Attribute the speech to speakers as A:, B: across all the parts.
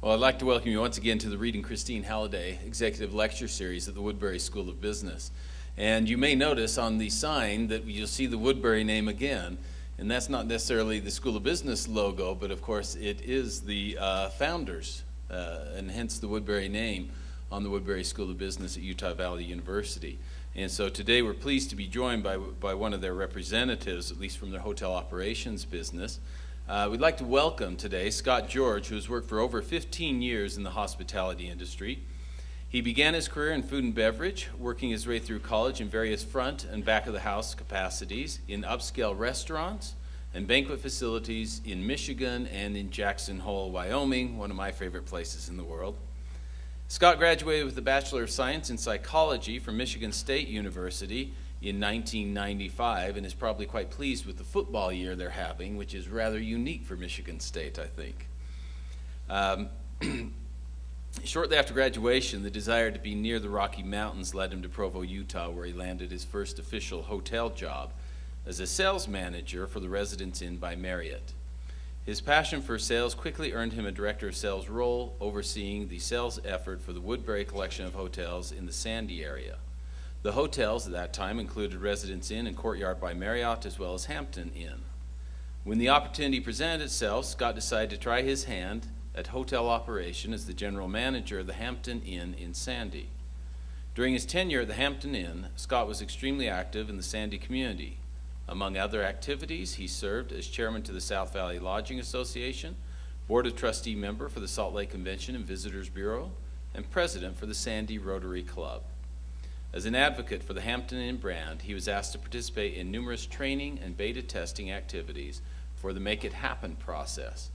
A: Well, I'd like to welcome you once again to the Reed and Christine Halliday Executive Lecture Series at the Woodbury School of Business. And you may notice on the sign that you'll see the Woodbury name again, and that's not necessarily the School of Business logo, but of course it is the founders, and hence the Woodbury name on the Woodbury School of Business at Utah Valley University. And so today we're pleased to be joined by one of their representatives, at least from their hotel operations business. We'd like to welcome today Scott George, who has worked for over 15 years in the hospitality industry. He began his career in food and beverage, working his way through college in various front and back of the house capacities in upscale restaurants and banquet facilities in Michigan and in Jackson Hole, Wyoming, one of my favorite places in the world. Scott graduated with a Bachelor of Science in Psychology from Michigan State University in 1995 and is probably quite pleased with the football year they're having, which is rather unique for Michigan State, I think. Shortly after graduation, the desire to be near the Rocky Mountains led him to Provo, Utah, where he landed his first official hotel job as a sales manager for the Residence Inn by Marriott. His passion for sales quickly earned him a director of sales role, overseeing the sales effort for the Woodbury collection of hotels in the Sandy area. The hotels at that time included Residence Inn and Courtyard by Marriott, as well as Hampton Inn. When the opportunity presented itself, Scott decided to try his hand at hotel operation as the general manager of the Hampton Inn in Sandy. During his tenure at the Hampton Inn, Scott was extremely active in the Sandy community. Among other activities, he served as chairman to the South Valley Lodging Association, board of trustee member for the Salt Lake Convention and Visitors Bureau, and president for the Sandy Rotary Club. As an advocate for the Hampton Inn brand, he was asked to participate in numerous training and beta testing activities for the Make It Happen process,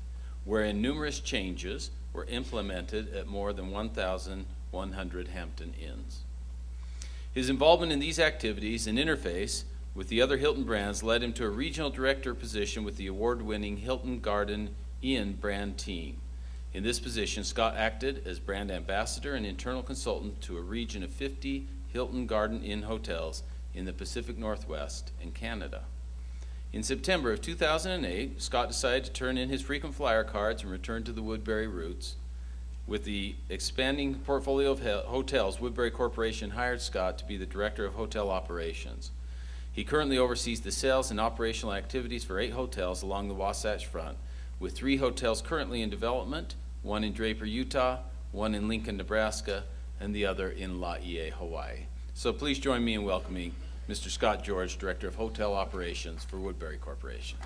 A: wherein numerous changes were implemented at more than 1,100 Hampton Inns. His involvement in these activities and interface with the other Hilton brands led him to a regional director position with the award-winning Hilton Garden Inn brand team. In this position, Scott acted as brand ambassador and internal consultant to a region of 50 Hilton Garden Inn hotels in the Pacific Northwest and Canada. In September of 2008, Scott decided to turn in his frequent flyer cards and return to the Woodbury roots. With the expanding portfolio of hotels, Woodbury Corporation hired Scott to be the director of hotel operations. He currently oversees the sales and operational activities for 8 hotels along the Wasatch Front, with 3 hotels currently in development, one in Draper, Utah, one in Lincoln, Nebraska, and the other in Laie, Hawaii. So please join me in welcoming Mr. Scott George, Director of Hotel Operations for Woodbury Corporation.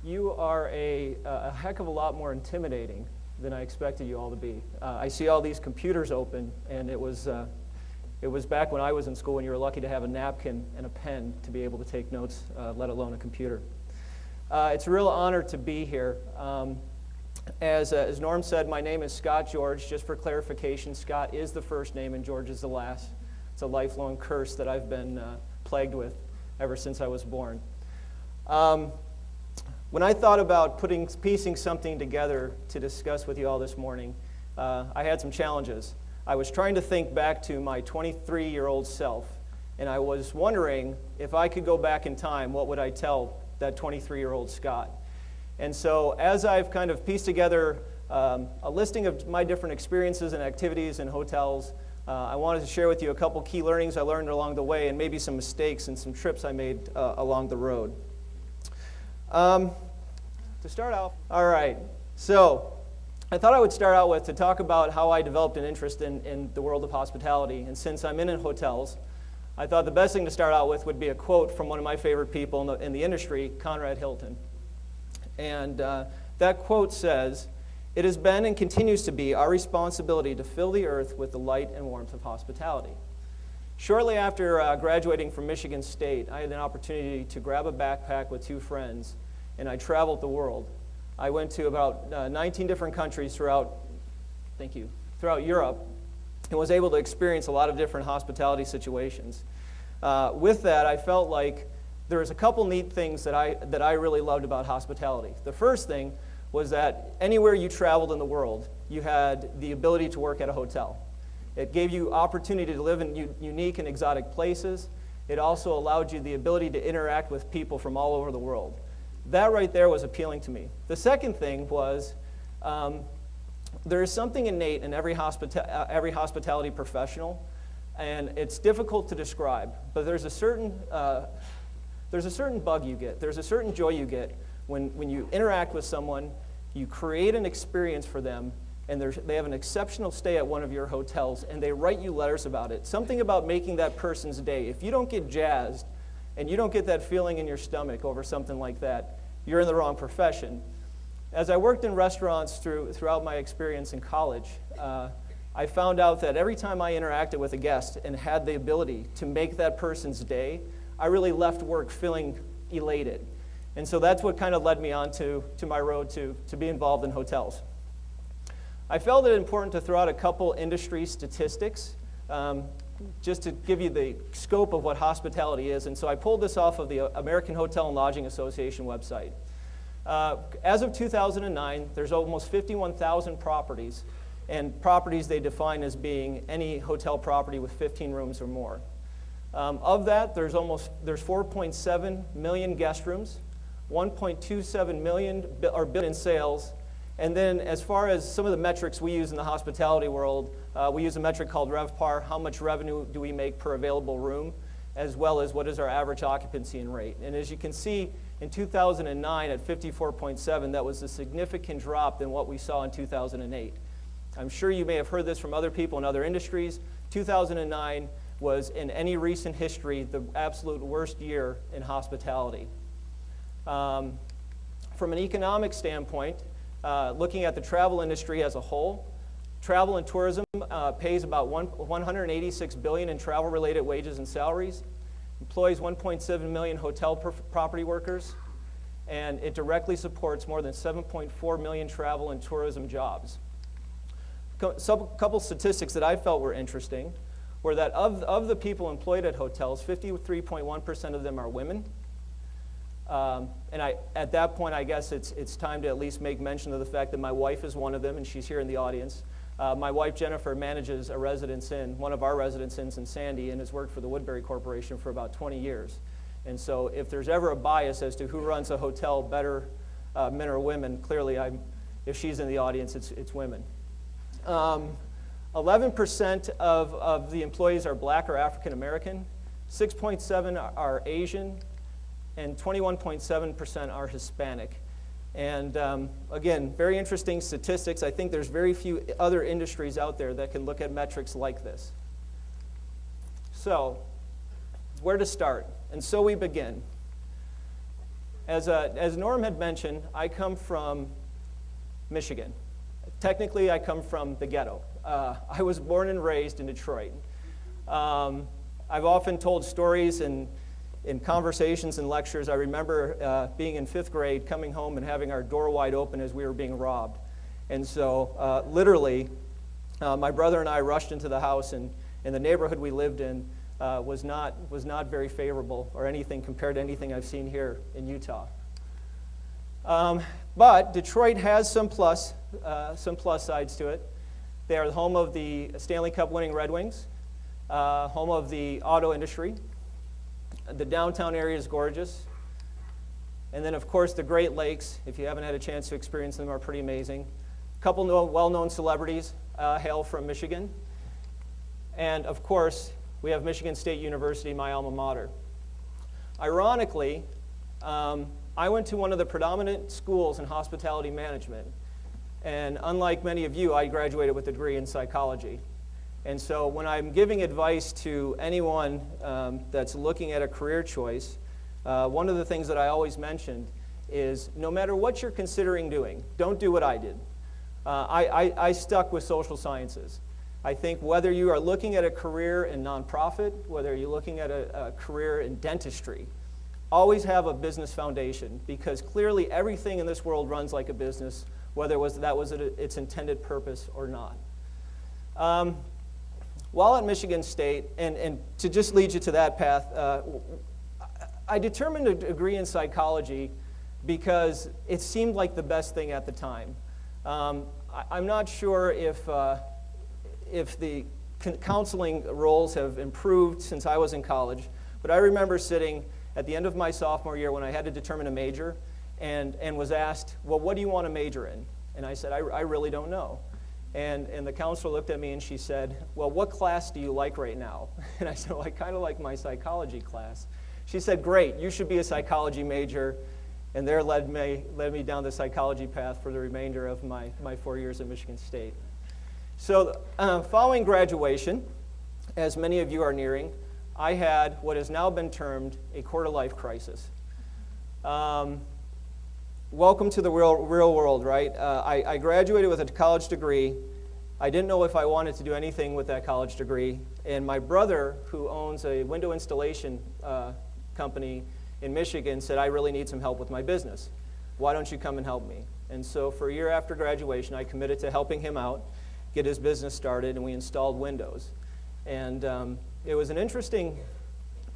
B: You are a heck of a lot more intimidating than I expected you all to be. I see all these computers open, and it was back when I was in school when you were lucky to have a napkin and a pen to be able to take notes, let alone a computer. It's a real honor to be here. As Norm said, my name is Scott George. Just for clarification, Scott is the first name and George is the last. It's a lifelong curse that I've been plagued with ever since I was born. When I thought about piecing something together to discuss with you all this morning, I had some challenges. I was trying to think back to my 23-year-old self, and I was wondering if I could go back in time, what would I tell that 23-year-old Scott? And so as I've kind of pieced together a listing of my different experiences and activities in hotels, I wanted to share with you a couple key learnings I learned along the way and maybe some mistakes and some trips I made along the road. To start out, all right, so I thought I would start out with to talk about how I developed an interest in the world of hospitality. And since I'm in hotels, I thought the best thing to start out with would be a quote from one of my favorite people in the industry, Conrad Hilton. And that quote says, "It has been and continues to be our responsibility to fill the earth with the light and warmth of hospitality." Shortly after graduating from Michigan State, I had an opportunity to grab a backpack with 2 friends, and I traveled the world. I went to about 19 different countries throughout Europe, and was able to experience a lot of different hospitality situations. With that, I felt like there was a couple neat things that I really loved about hospitality. The first thing was that anywhere you traveled in the world, you had the ability to work at a hotel. It gave you opportunity to live in unique and exotic places, it also allowed you the ability to interact with people from all over the world. That right there was appealing to me. The second thing was there is something innate in every hospitality professional, and it's difficult to describe, but there's a certain bug you get. There's a certain joy you get when you interact with someone, you create an experience for them, and they have an exceptional stay at one of your hotels, and they write you letters about it. Something about making that person's day. If you don't get jazzed, and you don't get that feeling in your stomach over something like that, you're in the wrong profession. As I worked in restaurants throughout my experience in college, I found out that every time I interacted with a guest and had the ability to make that person's day, I really left work feeling elated. And so that's what kind of led me on to my road to be involved in hotels. I felt it important to throw out a couple industry statistics just to give you the scope of what hospitality is. And so I pulled this off of the American Hotel and Lodging Association website. As of 2009, there's almost 51,000 properties, and properties they define as being any hotel property with 15 rooms or more. Of that, there's 4.7 million guest rooms, 1.27 million are billion in sales, and then as far as some of the metrics we use in the hospitality world, we use a metric called RevPAR, how much revenue do we make per available room, as well as what is our average occupancy and rate. And as you can see, in 2009 at 54.7, that was a significant drop than what we saw in 2008. I'm sure you may have heard this from other people in other industries. 2009 was, in any recent history, the absolute worst year in hospitality. From an economic standpoint, looking at the travel industry as a whole, travel and tourism pays about $186 billion in travel-related wages and salaries, employs 1.7 million hotel property workers, and it directly supports more than 7.4 million travel and tourism jobs. A couple statistics that I felt were interesting were that of the people employed at hotels, 53.1% of them are women. And at that point, I guess it's time to at least make mention of the fact that my wife is one of them, and she's here in the audience. My wife, Jennifer, manages a residence inn, one of our residence inns in Sandy, and has worked for the Woodbury Corporation for about 20 years. And so if there's ever a bias as to who runs a hotel better, men or women, clearly if she's in the audience, it's women. 11% of the employees are black or African American, 6.7% are Asian, and 21.7% are Hispanic. And again, very interesting statistics. I think there's very few other industries out there that can look at metrics like this. So, where to start? And so we begin. As Norm had mentioned, I come from Michigan. Technically, I come from the ghetto. I was born and raised in Detroit. I've often told stories in conversations and lectures. I remember being in 5th grade, coming home and having our door wide open as we were being robbed. And so literally, my brother and I rushed into the house, and the neighborhood we lived in was not very favorable or anything compared to anything I've seen here in Utah. But Detroit has some plus sides to it. They are the home of the Stanley Cup winning Red Wings, home of the auto industry. The downtown area is gorgeous. And then, of course, the Great Lakes, if you haven't had a chance to experience them, are pretty amazing. A couple well-known celebrities hail from Michigan. And, of course, we have Michigan State University, my alma mater. Ironically, I went to one of the predominant schools in hospitality management. And unlike many of you, I graduated with a degree in psychology. And so when I'm giving advice to anyone that's looking at a career choice, one of the things that I always mentioned is no matter what you're considering doing, don't do what I did. I stuck with social sciences. I think whether you are looking at a career in nonprofit, whether you're looking at a career in dentistry, always have a business foundation, because clearly everything in this world runs like a business, whether that was its intended purpose or not. While at Michigan State, and to just lead you to that path, I determined a degree in psychology because it seemed like the best thing at the time. I'm not sure if the counseling roles have improved since I was in college, But I remember sitting at the end of my sophomore year when I had to determine a major and was asked, well, what do you want to major in? And I said, I really don't know. And the counselor looked at me and she said, well, what class do you like right now? And I said, well, I kind of like my psychology class. She said, great, you should be a psychology major. And there led me down the psychology path for the remainder of my 4 years at Michigan State. So following graduation, as many of you are nearing, I had what has now been termed a quarter-life crisis. Welcome to the real world, right? I graduated with a college degree. I didn't know if I wanted to do anything with that college degree. And my brother, who owns a window installation company in Michigan, said, I really need some help with my business. Why don't you come and help me? And so for a year after graduation, I committed to helping him out, get his business started, and we installed windows. And it was an interesting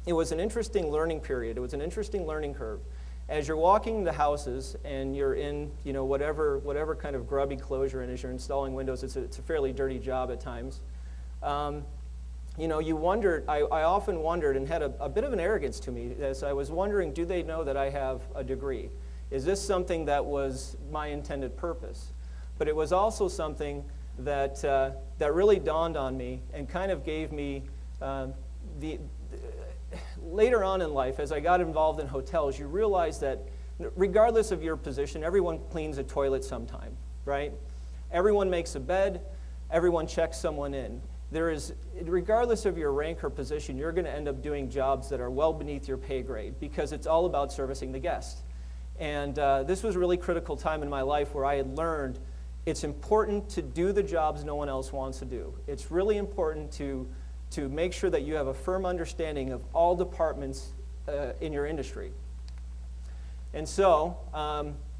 B: learning period. It was an interesting learning curve. As you're walking the houses and you're in, whatever kind of grubby clothes you're in as you're installing windows, it's a fairly dirty job at times. You wondered, I often wondered and had a bit of an arrogance to me as I was wondering, do they know that I have a degree? Is this something that was my intended purpose? But it was also something that really dawned on me and kind of gave me later on in life, as I got involved in hotels, you realize that regardless of your position, everyone cleans a toilet sometime, right? Everyone makes a bed, everyone checks someone in. Regardless of your rank or position, you're going to end up doing jobs that are well beneath your pay grade because it's all about servicing the guest. And this was a really critical time in my life where I had learned it's important to do the jobs no one else wants to do. It's really important to make sure that you have a firm understanding of all departments in your industry. And so,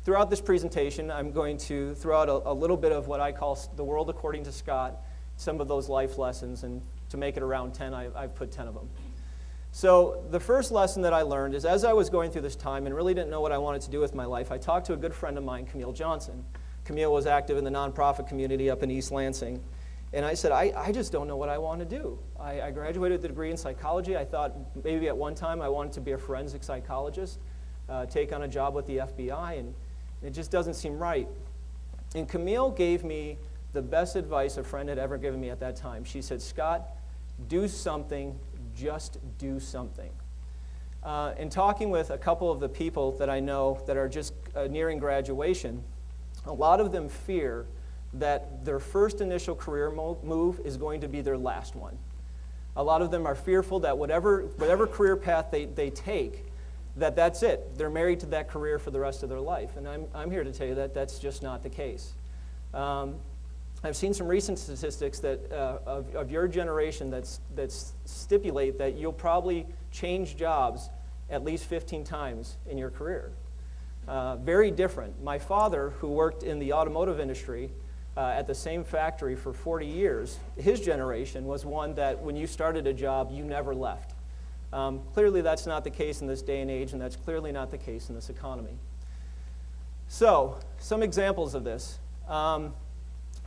B: throughout this presentation, I'm going to throw out a little bit of what I call the world according to Scott, some of those life lessons, and to make it around 10, I've put 10 of them. So the first lesson that I learned is as I was going through this time and really didn't know what I wanted to do with my life, I talked to a good friend of mine, Camille Johnson. Camille was active in the nonprofit community up in East Lansing. And I said, I just don't know what I want to do. I graduated with a degree in psychology. I thought maybe at one time I wanted to be a forensic psychologist, take on a job with the FBI, and it just doesn't seem right. And Camille gave me the best advice a friend had ever given me at that time. She said, Scott, do something, just do something. In talking with a couple of the people that I know that are just nearing graduation, a lot of them fear that their first initial career move is going to be their last one. A lot of them are fearful that whatever career path they take, that's it. They're married to that career for the rest of their life. And I'm here to tell you that that's just not the case. I've seen some recent statistics that of your generation that stipulate that you'll probably change jobs at least 15 times in your career. Very different. My father, who worked in the automotive industry at the same factory for 40 years, his generation was one that when you started a job, you never left. Clearly that's not the case in this day and age, and that's clearly not the case in this economy. So, some examples of this.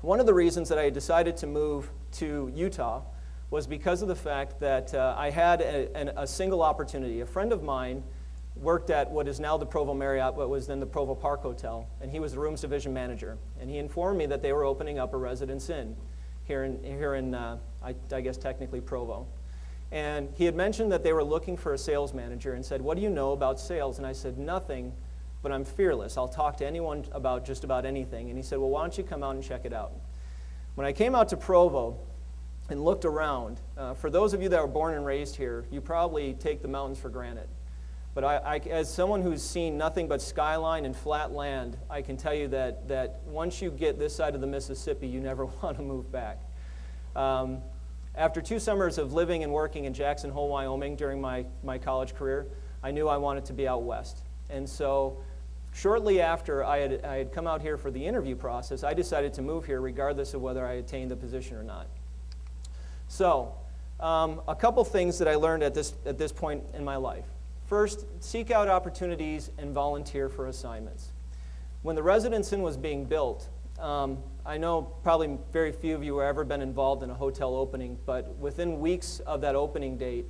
B: One of the reasons that I decided to move to Utah was because of the fact that I had a single opportunity. A friend of mine worked at what is now the Provo Marriott, but was then the Provo Park Hotel, and he was the rooms division manager. And he informed me that they were opening up a Residence Inn here in I guess technically Provo. And he had mentioned that they were looking for a sales manager and said, what do you know about sales? And I said, nothing, but I'm fearless. I'll talk to anyone about just about anything. And he said, well, why don't you come out and check it out? When I came out to Provo and looked around, for those of you that were born and raised here, you probably take the mountains for granted. But as someone who's seen nothing but skyline and flat land, I can tell you that once you get this side of the Mississippi, you never want to move back. After 2 summers of living and working in Jackson Hole, Wyoming during my college career, I knew I wanted to be out west. And so shortly after I had come out here for the interview process, I decided to move here regardless of whether I attained the position or not. So a couple things that I learned at this point in my life. First, seek out opportunities and volunteer for assignments. When the Residence Inn was being built, I know probably very few of you have ever been involved in a hotel opening, but within weeks of that opening date,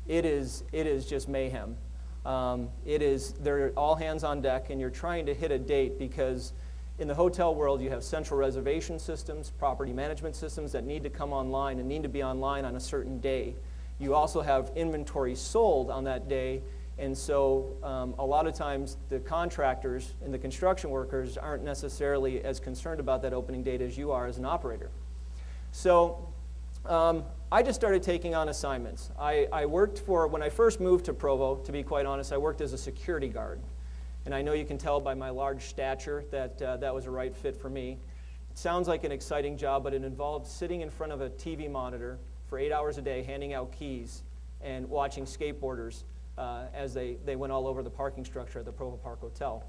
B: it is just mayhem. They're all hands on deck, and you're trying to hit a date because in the hotel world you have central reservation systems, property management systems that need to come online and need to be online on a certain day. You also have inventory sold on that day, and so a lot of times the contractors and the construction workers aren't necessarily as concerned about that opening date as you are as an operator. So I just started taking on assignments. I worked for, when I first moved to Provo, to be quite honest, I worked as a security guard. And I know you can tell by my large stature that that was a right fit for me. It sounds like an exciting job, but it involved sitting in front of a TV monitor for 8 hours a day, handing out keys and watching skateboarders as they went all over the parking structure at the Provo Park Hotel.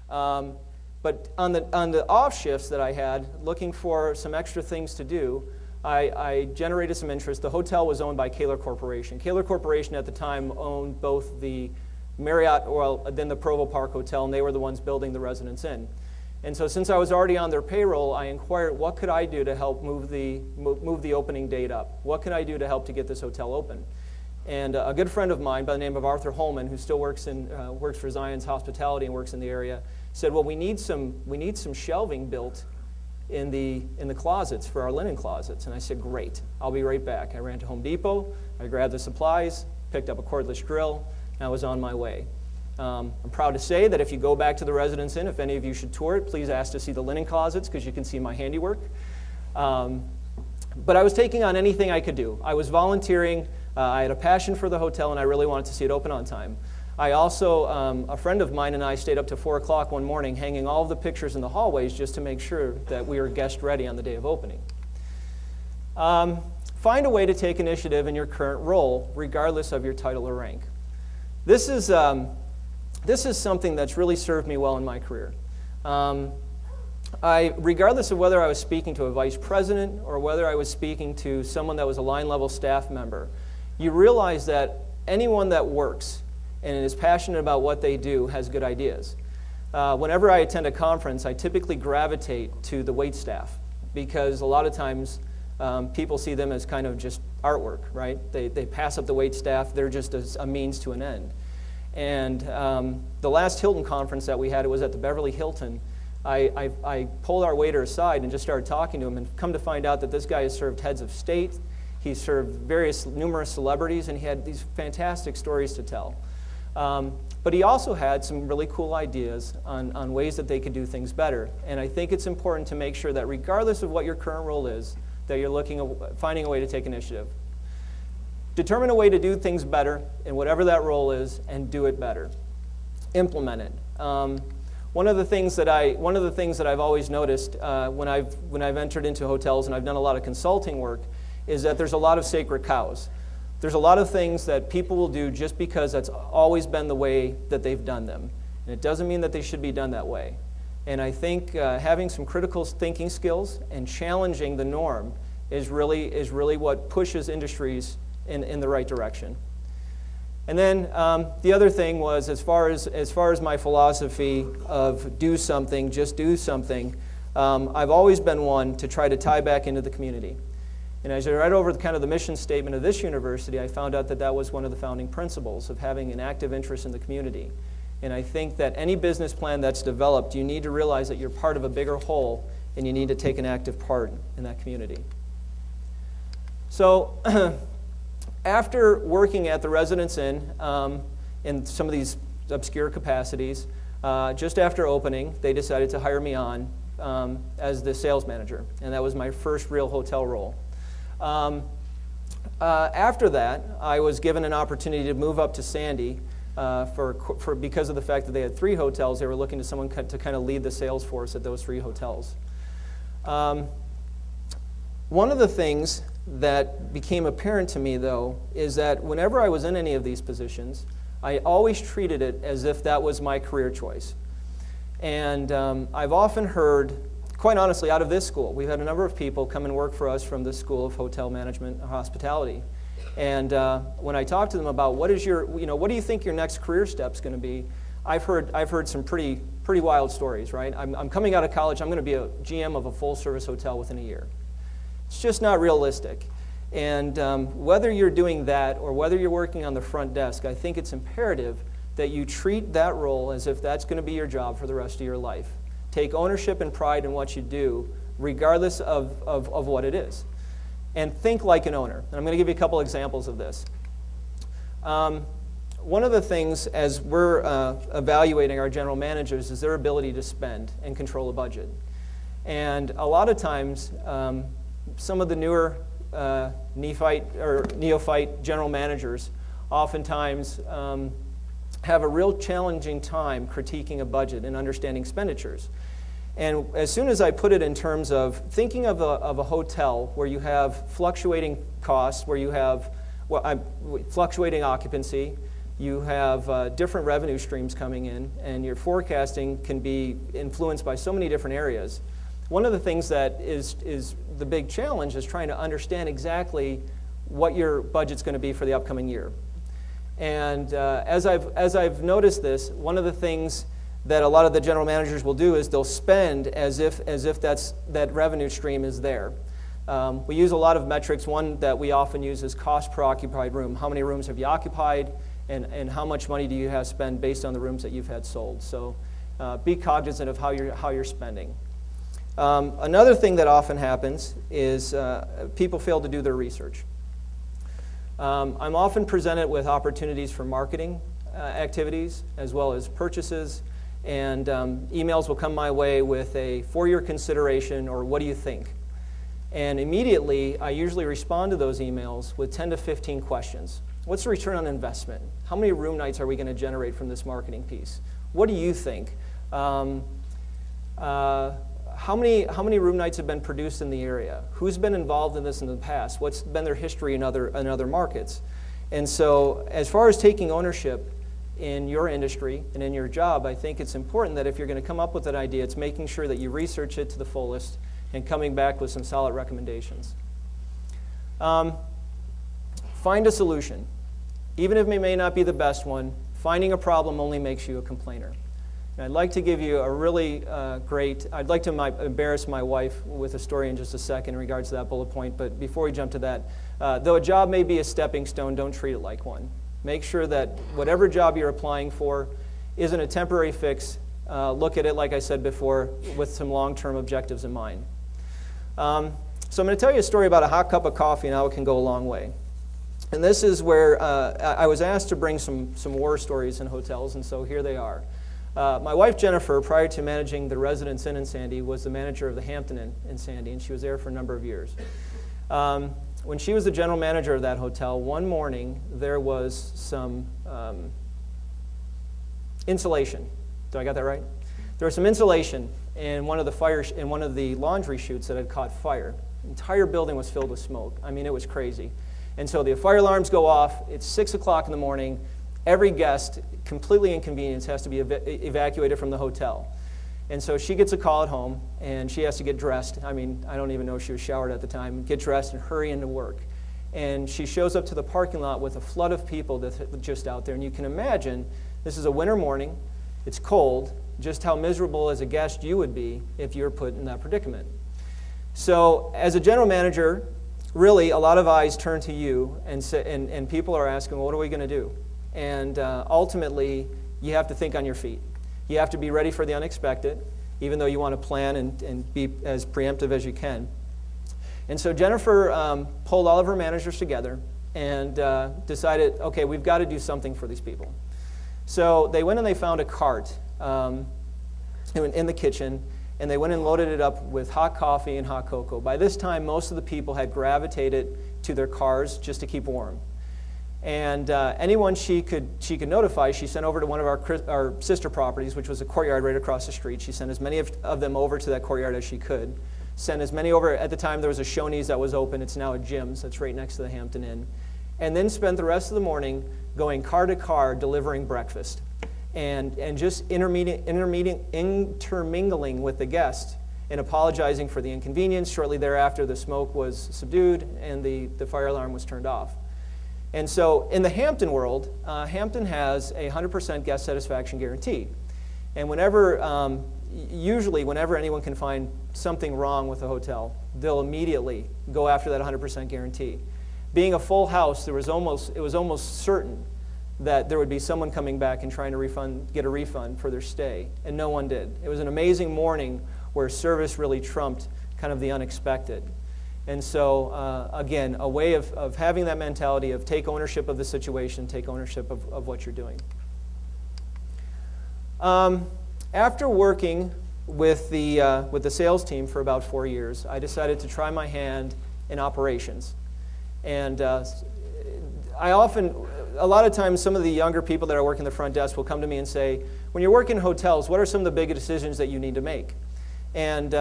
B: But on the off shifts that I had, looking for some extra things to do, I generated some interest. The hotel was owned by Kaler Corporation. Kaler Corporation at the time owned both the Marriott, then the Provo Park Hotel, and they were the ones building the Residence Inn. And so since I was already on their payroll, I inquired what could I do to help move the opening date up? What can I do to help to get this hotel open? And a good friend of mine by the name of Arthur Holman, who still works for Zion's Hospitality and works in the area, said, well, we need some shelving built in the closets for our linen closets. And I said, great, I'll be right back. I ran to Home Depot, I grabbed the supplies, picked up a cordless drill, and I was on my way. I'm proud to say that if you go back to the Residence Inn, if any of you should tour it, please ask to see the linen closets because you can see my handiwork. But I was taking on anything I could do. I was volunteering. I had a passion for the hotel, and I really wanted to see it open on time. I also, a friend of mine and I stayed up to 4 o'clock one morning hanging all of the pictures in the hallways just to make sure that we were guest ready on the day of opening. Find a way to take initiative in your current role, regardless of your title or rank. This is something that's really served me well in my career. Regardless of whether I was speaking to a vice president or whether I was speaking to someone that was a line-level staff member, you realize that anyone that works and is passionate about what they do has good ideas. Whenever I attend a conference, I typically gravitate to the wait staff because a lot of times people see them as kind of just artwork, right? They pass up the wait staff. They're just a means to an end. And the last Hilton conference that we had, it was at the Beverly Hilton. I pulled our waiter aside and just started talking to him and come to find out that this guy has served heads of state. He served numerous celebrities, and he had these fantastic stories to tell. But he also had some really cool ideas on ways that they could do things better. And I think it's important to make sure that regardless of what your current role is, that you're finding a way to take initiative. Determine a way to do things better in whatever that role is and do it better. Implement it. One of the things that I've always noticed when I've entered into hotels and I've done a lot of consulting work is that there's a lot of sacred cows. There's a lot of things that people will do just because that's always been the way that they've done them. And it doesn't mean that they should be done that way. And I think having some critical thinking skills and challenging the norm is really what pushes industries in the right direction. And then the other thing was, as far as my philosophy of do something, just do something, I've always been one to try to tie back into the community. And as I read over kind of the mission statement of this university, I found out that that was one of the founding principles of having an active interest in the community. And I think that any business plan that's developed, you need to realize that you're part of a bigger whole and you need to take an active part in that community. So after working at the Residence Inn in some of these obscure capacities, just after opening, they decided to hire me on as the sales manager. And that was my first real hotel role. After that, I was given an opportunity to move up to Sandy because of the fact that they had 3 hotels. They were looking to someone to kind of lead the sales force at those 3 hotels. One of the things that became apparent to me, though, is that whenever I was in any of these positions, I always treated it as if that was my career choice. And I've often heard, quite honestly, out of this school, we've had a number of people come and work for us from the School of Hotel Management and Hospitality. And when I talk to them about what do you think your next career step's going to be, I've heard some pretty wild stories, right? I'm coming out of college, I'm going to be a GM of a full-service hotel within a year. It's just not realistic. And whether you're doing that or whether you're working on the front desk, I think it's imperative that you treat that role as if that's going to be your job for the rest of your life. Take ownership and pride in what you do, regardless of what it is. And think like an owner. And I'm going to give you a couple examples of this. One of the things as we're evaluating our general managers is their ability to spend and control a budget. And a lot of times, some of the newer neophyte general managers oftentimes have a real challenging time critiquing a budget and understanding expenditures. And as soon as I put it in terms of thinking of a hotel where you have fluctuating costs, where you have fluctuating occupancy, you have different revenue streams coming in, and your forecasting can be influenced by so many different areas. One of the things that is the big challenge is trying to understand exactly what your budget's going to be for the upcoming year. And as I've noticed this, one of the things that a lot of the general managers will do is they'll spend as if that revenue stream is there. We use a lot of metrics. One that we often use is cost per occupied room. How many rooms have you occupied, and how much money do you have spent based on the rooms that you've had sold? So be cognizant of how you're spending. Another thing that often happens is people fail to do their research. I'm often presented with opportunities for marketing activities as well as purchases, and emails will come my way with a for-your consideration or what do you think? And immediately I usually respond to those emails with 10 to 15 questions. What's the return on investment? How many room nights are we going to generate from this marketing piece? What do you think? How many room nights have been produced in the area? Who's been involved in this in the past? What's been their history in other markets? And so as far as taking ownership in your industry and in your job, I think it's important that if you're going to come up with an idea, it's making sure that you research it to the fullest and coming back with some solid recommendations. Find a solution. Even if it may not be the best one, finding a problem only makes you a complainer. And I'd like to give you a really I'd like to embarrass my wife with a story in just a second in regards to that bullet point, but before we jump to that, though a job may be a stepping stone, don't treat it like one. Make sure that whatever job you're applying for isn't a temporary fix. Look at it, like I said before, with some long-term objectives in mind. So I'm going to tell you a story about a hot cup of coffee and how it can go a long way. And this is where I was asked to bring some war stories in hotels, and so here they are. My wife, Jennifer, prior to managing the Residence Inn in Sandy, was the manager of the Hampton Inn in Sandy, and she was there for a number of years. When she was the general manager of that hotel, one morning there was some insulation. Did I got that right? There was some insulation in one of the laundry chutes that had caught fire. The entire building was filled with smoke. I mean, it was crazy. And so the fire alarms go off. It's 6 o'clock in the morning. Every guest, completely inconvenienced, has to be evacuated from the hotel. And so she gets a call at home, and she has to get dressed. I mean, I don't even know if she was showered at the time. Get dressed and hurry into work. And she shows up to the parking lot with a flood of people that's just out there. And you can imagine, this is a winter morning. It's cold. Just how miserable as a guest you would be if you were put in that predicament. So as a general manager, really, a lot of eyes turn to you, and people are asking, well, what are we going to do? And ultimately, you have to think on your feet. You have to be ready for the unexpected, even though you want to plan and be as preemptive as you can. And so Jennifer pulled all of her managers together and decided, okay, we've got to do something for these people. So they went and they found a cart in the kitchen, and they went and loaded it up with hot coffee and hot cocoa. By this time, most of the people had gravitated to their cars just to keep warm. And anyone she could notify, she sent over to one of our sister properties, which was a courtyard right across the street. She sent as many of them over to that courtyard as she could. Sent as many over. At the time, there was a Shoney's that was open. It's now a Jim's. That's right next to the Hampton Inn. And then spent the rest of the morning going car to car delivering breakfast. And just intermingling with the guest and apologizing for the inconvenience. Shortly thereafter, the smoke was subdued and the fire alarm was turned off. And so in the Hampton world, Hampton has a 100% guest satisfaction guarantee. And usually whenever anyone can find something wrong with a hotel, they'll immediately go after that 100% guarantee. being a full house, it was almost certain that there would be someone coming back and trying to get a refund for their stay, and no one did. It was an amazing morning where service really trumped kind of the unexpected. And so, again, a way of having that mentality of take ownership of the situation, take ownership of what you're doing. After working with the sales team for about 4 years, I decided to try my hand in operations. And a lot of times, some of the younger people that are working the front desk will come to me and say, when you're working in hotels, what are some of the big decisions that you need to make? And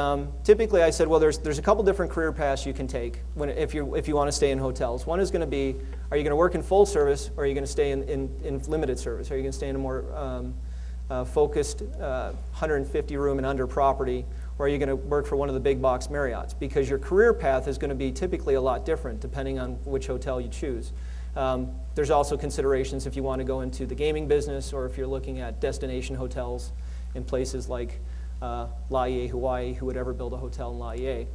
B: typically I said, well, there's a couple different career paths you can take if you want to stay in hotels. One is going to be, are you going to work in full service, or are you going to stay in limited service? Are you going to stay in a more focused 150 room and under property, or are you going to work for one of the big box Marriotts? Because your career path is going to be typically a lot different depending on which hotel you choose. There's also considerations if you want to go into the gaming business, or if you're looking at destination hotels in places like Laie, Hawaii, who would ever build a hotel in Laie.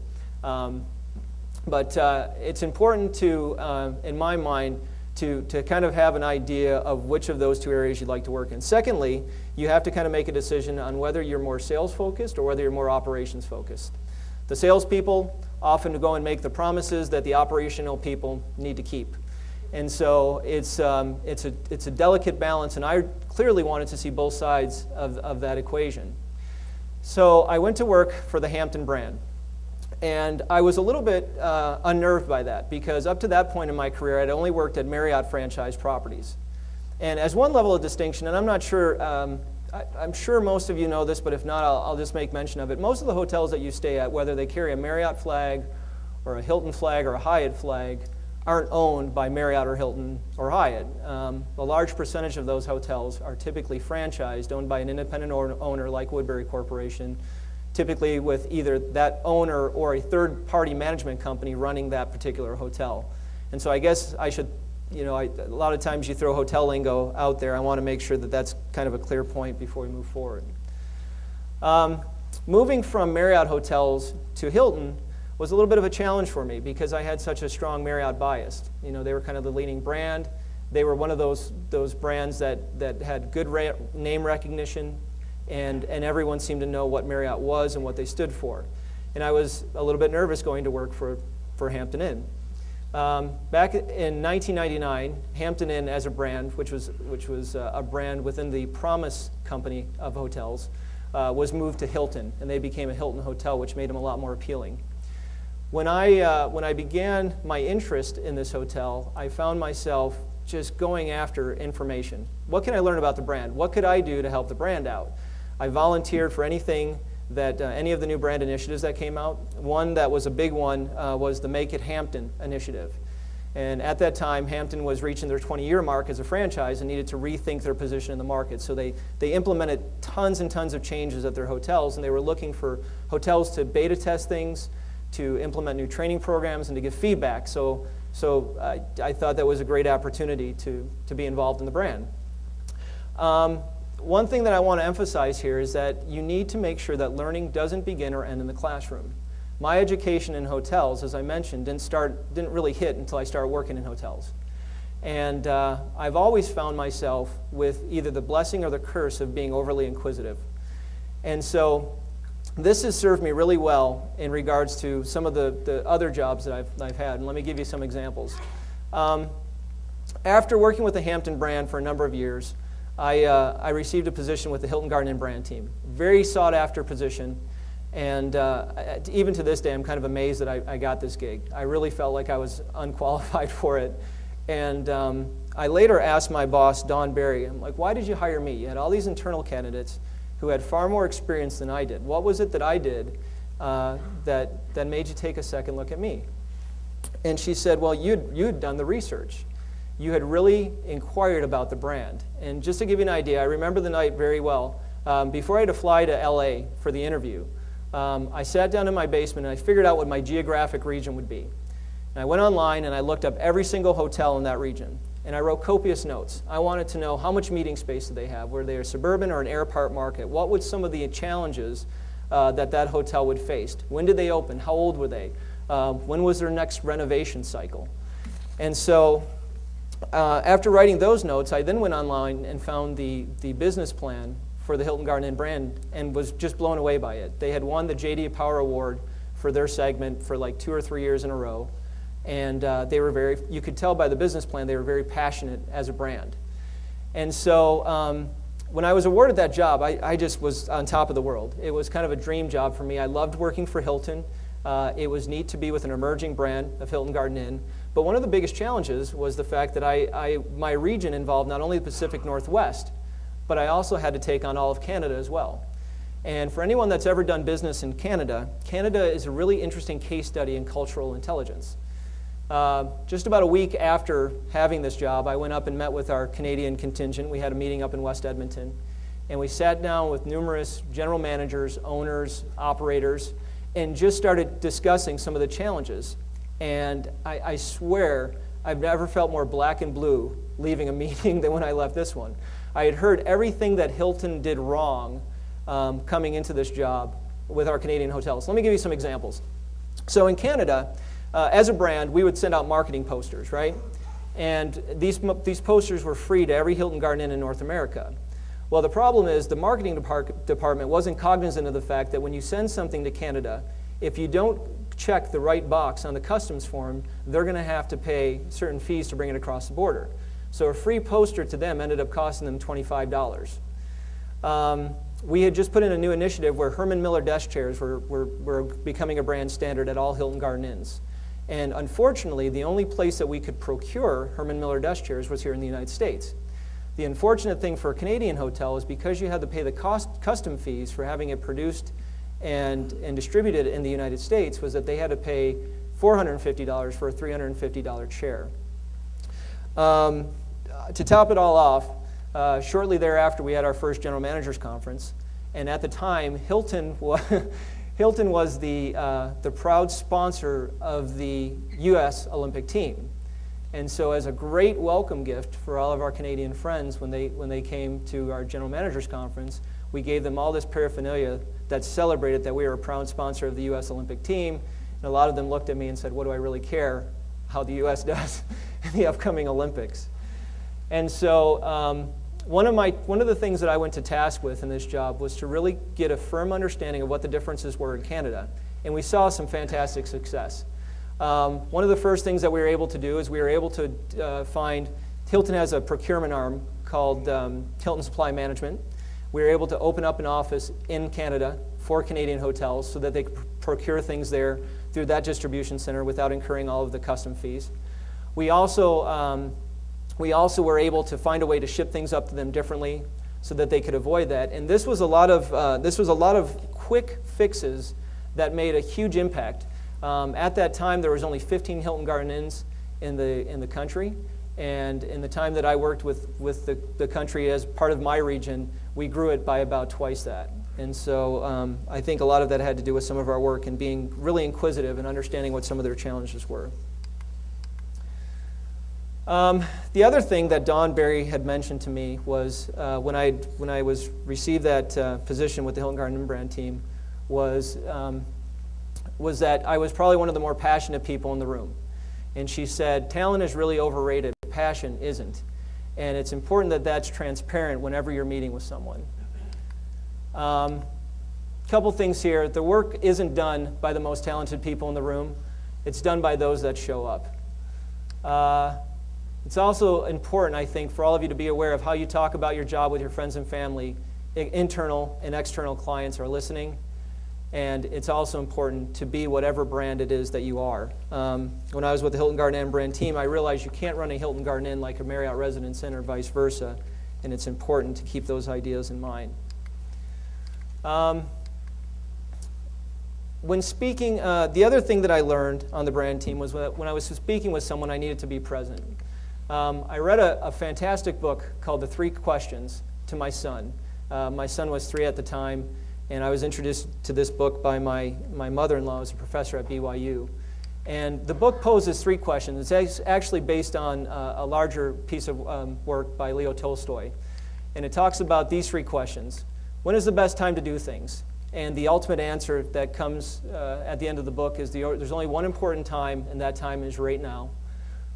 B: But it's important to, in my mind, to kind of have an idea of which of those two areas you'd like to work in. Secondly, you have to kind of make a decision on whether you're more sales focused or whether you're more operations focused. The salespeople often go and make the promises that the operational people need to keep. And so it's a delicate balance, and I clearly wanted to see both sides of that equation. So I went to work for the Hampton brand. And I was a little bit unnerved by that, because up to that point in my career, I'd only worked at Marriott franchise properties. And as one level of distinction, and I'm not sure, I'm sure most of you know this, but if not, I'll just make mention of it. Most of the hotels that you stay at, whether they carry a Marriott flag or a Hilton flag or a Hyatt flag, aren't owned by Marriott or Hilton or Hyatt. A large percentage of those hotels are typically franchised, owned by an independent owner like Woodbury Corporation, typically with either that owner or a third-party management company running that particular hotel. And so I guess I should, a lot of times you throw hotel lingo out there. I want to make sure that that's kind of a clear point before we move forward. Moving from Marriott hotels to Hilton was a little bit of a challenge for me, because I had such a strong Marriott bias. They were kind of the leading brand. They were one of those brands that had good name recognition, and everyone seemed to know what Marriott was and what they stood for. And I was a little bit nervous going to work for Hampton Inn. Back in 1999, Hampton Inn as a brand, which was a brand within the Promise company of hotels, was moved to Hilton, and they became a Hilton hotel, which made them a lot more appealing. When I began my interest in this hotel, I found myself just going after information. What can I learn about the brand? What could I do to help the brand out? I volunteered for anything that, any of the new brand initiatives that came out. One that was a big one was the Make It Hampton initiative. And at that time, Hampton was reaching their 20-year mark as a franchise and needed to rethink their position in the market. So they implemented tons and tons of changes at their hotels, and they were looking for hotels to beta test things, to implement new training programs, and to give feedback. So I thought that was a great opportunity to be involved in the brand. One thing that I want to emphasize here is that you need to make sure that learning doesn't begin or end in the classroom. My education in hotels, as I mentioned, didn't really hit until I started working in hotels. And I've always found myself with either the blessing or the curse of being overly inquisitive. And so this has served me really well in regards to some of the other jobs that I've had, and let me give you some examples. After working with the Hampton brand for a number of years, I received a position with the Hilton Garden Inn brand team. Very sought after position, and even to this day I'm kind of amazed that I got this gig. I really felt like I was unqualified for it, and I later asked my boss, Don Berry, I'm like, why did you hire me? You had all these internal candidates who had far more experience than I did. What was it that I did that made you take a second look at me? And she said, well, you'd done the research. You had really inquired about the brand. And just to give you an idea, I remember the night very well. Before I had to fly to LA for the interview, I sat down in my basement and I figured out what my geographic region would be. And I went online and I looked up every single hotel in that region. And I wrote copious notes. I wanted to know how much meeting space did they have? Were they a suburban or an airport market? What would some of the challenges that hotel would face? When did they open? How old were they? When was their next renovation cycle? And so after writing those notes, I then went online and found the business plan for the Hilton Garden Inn brand and was just blown away by it. They had won the J.D. Power Award for their segment for like 2 or 3 years in a row. And they were you could tell by the business plan, they were very passionate as a brand. And so when I was awarded that job, I just was on top of the world. It was kind of a dream job for me. I loved working for Hilton. It was neat to be with an emerging brand of Hilton Garden Inn. But one of the biggest challenges was the fact that my region involved not only the Pacific Northwest, but I also had to take on all of Canada as well. And for anyone that's ever done business in Canada, Canada is a really interesting case study in cultural intelligence. Just about a week after having this job, I went up and met with our Canadian contingent. We had a meeting up in West Edmonton. And we sat down with numerous general managers, owners, operators, and just started discussing some of the challenges. And I swear, I've never felt more black and blue leaving a meeting than when I left this one. I had heard everything that Hilton did wrong coming into this job with our Canadian hotels. Let me give you some examples. So in Canada, as a brand, we would send out marketing posters, right? And these posters were free to every Hilton Garden Inn in North America. Well, the problem is the marketing department wasn't cognizant of the fact that when you send something to Canada, if you don't check the right box on the customs form, they're going to have to pay certain fees to bring it across the border. So a free poster to them ended up costing them $25. We had just put in a new initiative where Herman Miller desk chairs were becoming a brand standard at all Hilton Garden Inns. And unfortunately, the only place that we could procure Herman Miller desk chairs was here in the United States. The unfortunate thing for a Canadian hotel is because you had to pay the custom fees for having it produced and distributed in the United States was that they had to pay $450 for a $350 chair. To top it all off, shortly thereafter we had our first general managers conference, and at the time Hilton was the proud sponsor of the U.S. Olympic team. And so as a great welcome gift for all of our Canadian friends when they came to our general managers conference, we gave them all this paraphernalia that celebrated that we were a proud sponsor of the U.S. Olympic team. And a lot of them looked at me and said, what do I really care how the U.S. does in the upcoming Olympics? And so one of the things that I went to task with in this job was to really get a firm understanding of what the differences were in Canada. And we saw some fantastic success. One of the first things that we were able to do is we were able to find, Hilton has a procurement arm called Hilton Supply Management. We were able to open up an office in Canada for Canadian hotels so that they could procure things there through that distribution center without incurring all of the custom fees. We also were able to find a way to ship things up to them differently so that they could avoid that. And this was a lot of quick fixes that made a huge impact. At that time, there was only 15 Hilton Garden Inns in the country, and in the time that I worked with the country as part of my region, we grew it by about twice that. And so I think a lot of that had to do with some of our work and being really inquisitive and understanding what some of their challenges were. The other thing that Don Barry had mentioned to me was when I received that position with the Hilton Garden Inn brand team was that I was probably one of the more passionate people in the room. And she said, talent is really overrated, passion isn't. And it's important that that's transparent whenever you're meeting with someone. Couple things here. The work isn't done by the most talented people in the room. It's done by those that show up. It's also important, I think, for all of you to be aware of how you talk about your job with your friends and family. Internal and external clients are listening. And it's also important to be whatever brand it is that you are. When I was with the Hilton Garden Inn brand team, I realized you can't run a Hilton Garden Inn like a Marriott Residence Inn or vice versa. And it's important to keep those ideas in mind. When speaking, the other thing that I learned on the brand team was that when I was speaking with someone, I needed to be present. I read a fantastic book called The 3 Questions to my son. My son was 3 at the time, and I was introduced to this book by my mother-in-law, who's a professor at BYU. And the book poses 3 questions. It's actually based on a larger piece of work by Leo Tolstoy. And it talks about these 3 questions. When is the best time to do things? And the ultimate answer that comes at the end of the book is there's only one important time, and that time is right now.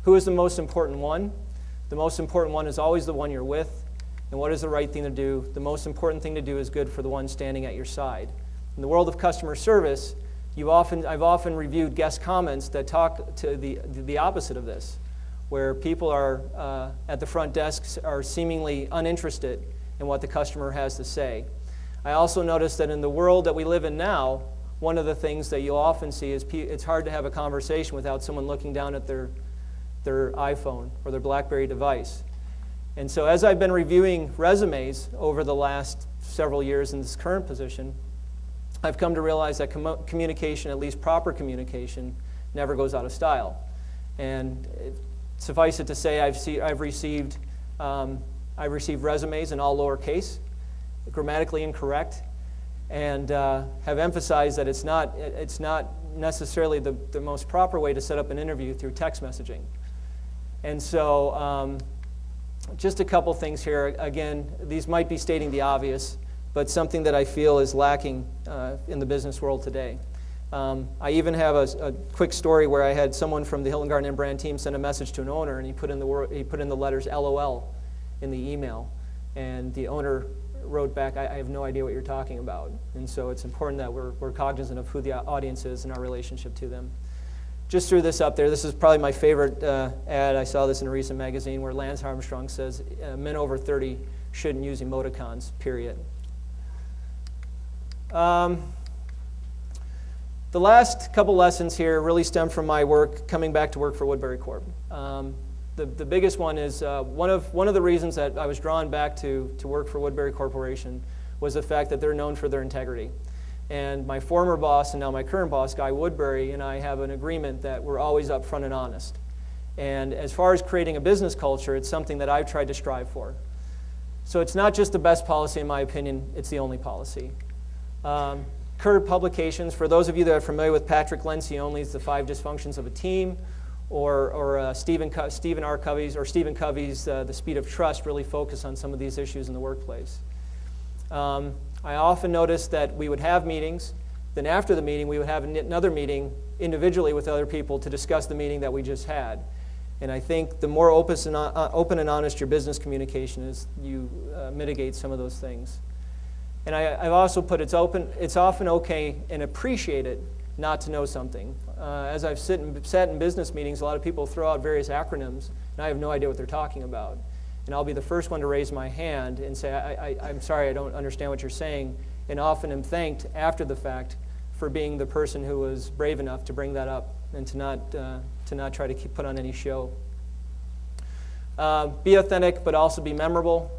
B: Who is the most important one? The most important one is always the one you're with. And what is the right thing to do? The most important thing to do is good for the one standing at your side. In the world of customer service, I've often reviewed guest comments that talk to the opposite of this, where people are at the front desks are seemingly uninterested in what the customer has to say. I also noticed that in the world that we live in now, one of the things that you'll often see is it's hard to have a conversation without someone looking down at their iPhone or their BlackBerry device. And so as I've been reviewing resumes over the last several years in this current position, I've come to realize that communication, at least proper communication, never goes out of style. And suffice it to say, I've received resumes in all lowercase, grammatically incorrect, and have emphasized that it's not necessarily the most proper way to set up an interview through text messaging. And so just a couple things here. Again, these might be stating the obvious, but something that I feel is lacking in the business world today. I even have a quick story where I had someone from the Hilton Garden Inn brand team send a message to an owner, and he put in the letters LOL in the email, and the owner wrote back, I have no idea what you're talking about. And so it's important that we're cognizant of who the audience is and our relationship to them. Just threw this up there. This is probably my favorite ad. I saw this in a recent magazine where Lance Armstrong says men over 30 shouldn't use emoticons, period. The last couple lessons here really stem from my work, coming back to work for Woodbury Corp. The biggest one is one of the reasons that I was drawn back to work for Woodbury Corporation was the fact that they're known for their integrity. And my former boss and now my current boss, Guy Woodbury, and I have an agreement that we're always upfront and honest. And as far as creating a business culture, it's something that I've tried to strive for. So it's not just the best policy, in my opinion, it's the only policy. Curb publications, for those of you that are familiar with Patrick Lencioni's The 5 Dysfunctions of a Team, or Stephen Covey's The Speed of Trust, really focus on some of these issues in the workplace. I often noticed that we would have meetings, then after the meeting we would have another meeting individually with other people to discuss the meeting that we just had. And I think the more open and honest your business communication is, you mitigate some of those things. And I've also put it's often okay and appreciated not to know something. As I've sat in business meetings, a lot of people throw out various acronyms, and I have no idea what they're talking about. And I'll be the first one to raise my hand and say, I'm sorry, I don't understand what you're saying, and often am thanked after the fact for being the person who was brave enough to bring that up and to not try to put on any show. Be authentic, but also be memorable.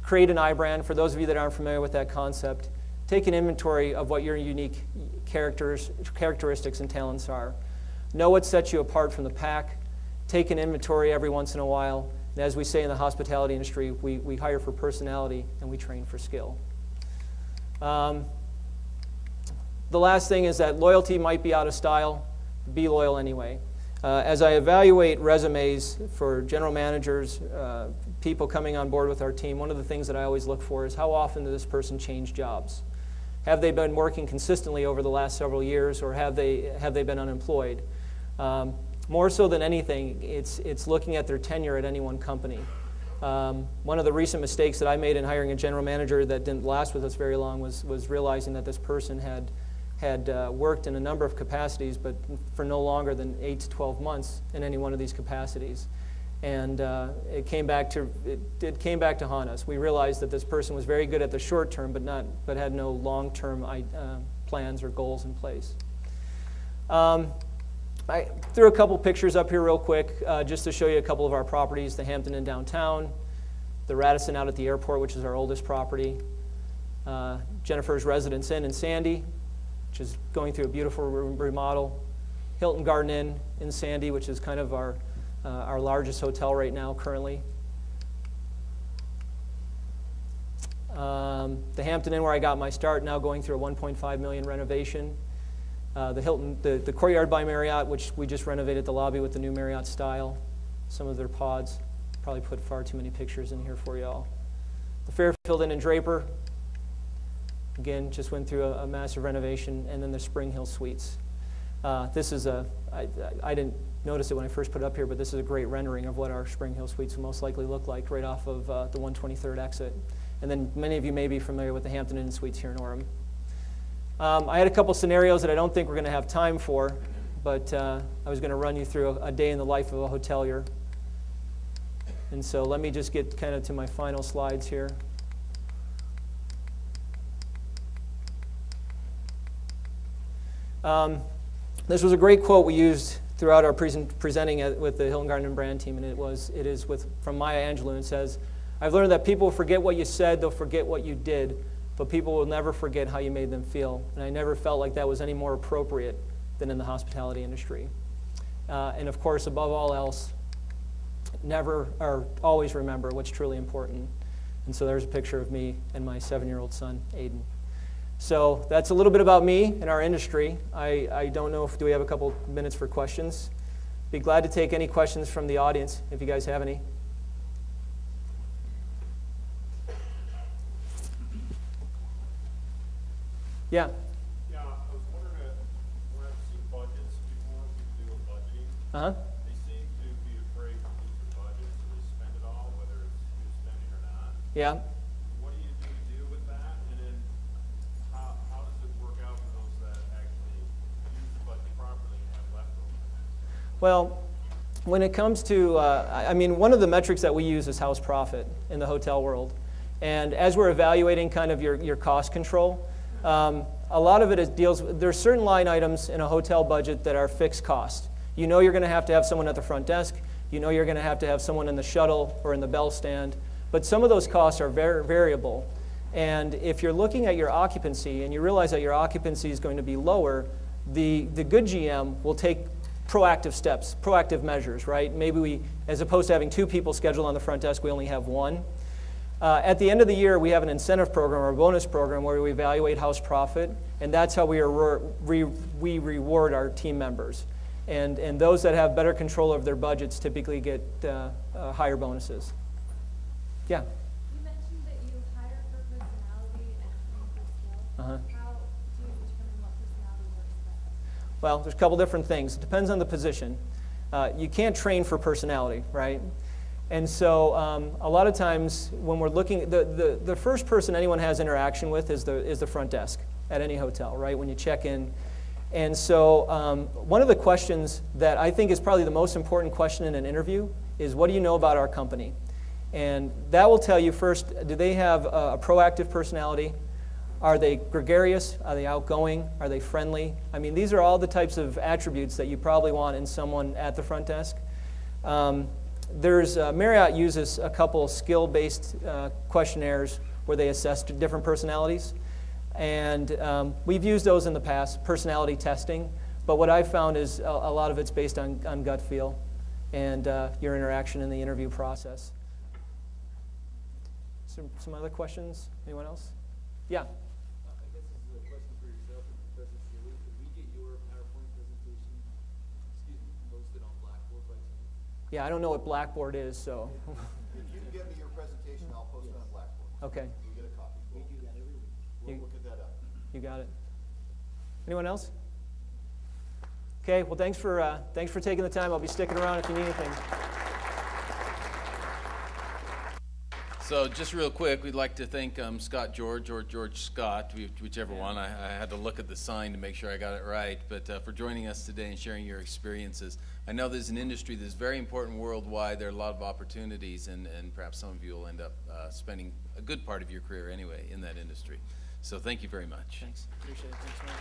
B: Create an I-brand. For those of you that aren't familiar with that concept, take an inventory of what your unique characteristics and talents are. Know what sets you apart from the pack. Take an inventory every once in a while. And as we say in the hospitality industry, we hire for personality and we train for skill. The last thing is that loyalty might be out of style. Be loyal anyway. As I evaluate resumes for general managers, people coming on board with our team, one of the things that I always look for is how often does this person change jobs? Have they been working consistently over the last several years, or have they been unemployed? More so than anything, it's looking at their tenure at any one company. One of the recent mistakes that I made in hiring a general manager that didn't last with us very long was realizing that this person had worked in a number of capacities, but for no longer than 8 to 12 months in any one of these capacities. And it came back to haunt us. We realized that this person was very good at the short term, but had no long-term plans or goals in place. I threw a couple pictures up here real quick just to show you a couple of our properties: the Hampton Inn downtown, the Radisson out at the airport, which is our oldest property, Jennifer's Residence Inn in Sandy, which is going through a beautiful remodel, Hilton Garden Inn in Sandy, which is kind of our largest hotel right now currently. The Hampton Inn, where I got my start, now going through a $1.5 million renovation. The Hilton, the Courtyard by Marriott, which we just renovated the lobby with the new Marriott style, some of their pods. Probably put far too many pictures in here for y'all. The Fairfield Inn and Draper, again, just went through a massive renovation, and then the Springhill Suites. This is I didn't notice it when I first put it up here, but this is a great rendering of what our Springhill Suites will most likely look like right off of the 123rd exit. And then many of you may be familiar with the Hampton Inn Suites here in Orem. I had a couple scenarios that I don't think we're going to have time for, but I was going to run you through a day in the life of a hotelier. And so let me just get kind of to my final slides here. This was a great quote we used throughout our presenting with the Hilton Garden and Brand team, and it is from Maya Angelou, and it says, "I've learned that people forget what you said, they'll forget what you did, but people will never forget how you made them feel." And I never felt like that was any more appropriate than in the hospitality industry. And of course, above all else, never or always remember what's truly important. And so there's a picture of me and my 7-year-old son, Aiden. So that's a little bit about me and our industry. I don't know if do we have a couple minutes for questions. Be glad to take any questions from the audience if you guys have any. Yeah.
C: Yeah, I was wondering, when I've seen budgets before, people do with budgeting, they seem to be afraid to lose their budget, so they spend it all, whether it's new spending or not.
B: Yeah.
C: What do you do to deal with that? And then how does it work out for those that actually use the budget properly and have leftovers?
B: Well, when it comes to, I mean, one of the metrics that we use is house profit in the hotel world. And as we're evaluating kind of your cost control, a lot of it deals with, there's certain line items in a hotel budget that are fixed cost. You know you're going to have someone at the front desk. You know you're going to have someone in the shuttle or in the bell stand. But some of those costs are very variable. And if you're looking at your occupancy and you realize that your occupancy is going to be lower, the good GM will take proactive steps, proactive measures, right? Maybe we, as opposed to having 2 people scheduled on the front desk, we only have 1. At the end of the year, we have an incentive program or a bonus program where we evaluate house profit, and that's how we reward our team members. And those that have better control of their budgets typically get higher bonuses. Yeah?
D: You mentioned that you hire for personality and train for skill. How do you determine what personality works best?
B: Well, there's a couple different things. It depends on the position. You can't train for personality, right? And so a lot of times when we're looking, the first person anyone has interaction with is the front desk at any hotel, right, when you check in. And so one of the questions that I think is probably the most important question in an interview is, what do you know about our company? And that will tell you first, do they have a proactive personality? Are they gregarious? Are they outgoing? Are they friendly? I mean, these are all the types of attributes that you probably want in someone at the front desk. Marriott uses a couple skill-based questionnaires where they assess different personalities. And we've used those in the past, personality testing. But what I've found is a lot of it's based on gut feel and your interaction in the interview process. Some other questions? Anyone else? Yeah?
E: I guess this is a question for yourself and Professor Seeley. Could we get your PowerPoint presentation, posted on Blackboard by chance?
B: Yeah, I don't know what Blackboard is, so.
F: If you can get me your presentation, I'll post it on Blackboard.
B: Okay.
F: You'll get a copy.
E: We do that every week.
F: We'll get that up.
B: You got it. Anyone else? Okay, well, thanks for taking the time. I'll be sticking around if you need anything.
A: So just real quick, we'd like to thank Scott George or George Scott, whichever one. I had to look at the sign to make sure I got it right, but for joining us today and sharing your experiences. I know there's an industry that's very important worldwide. There are a lot of opportunities, and perhaps some of you will end up spending a good part of your career anyway in that industry. So thank you very much.
B: Thanks. Appreciate it. Thanks, man.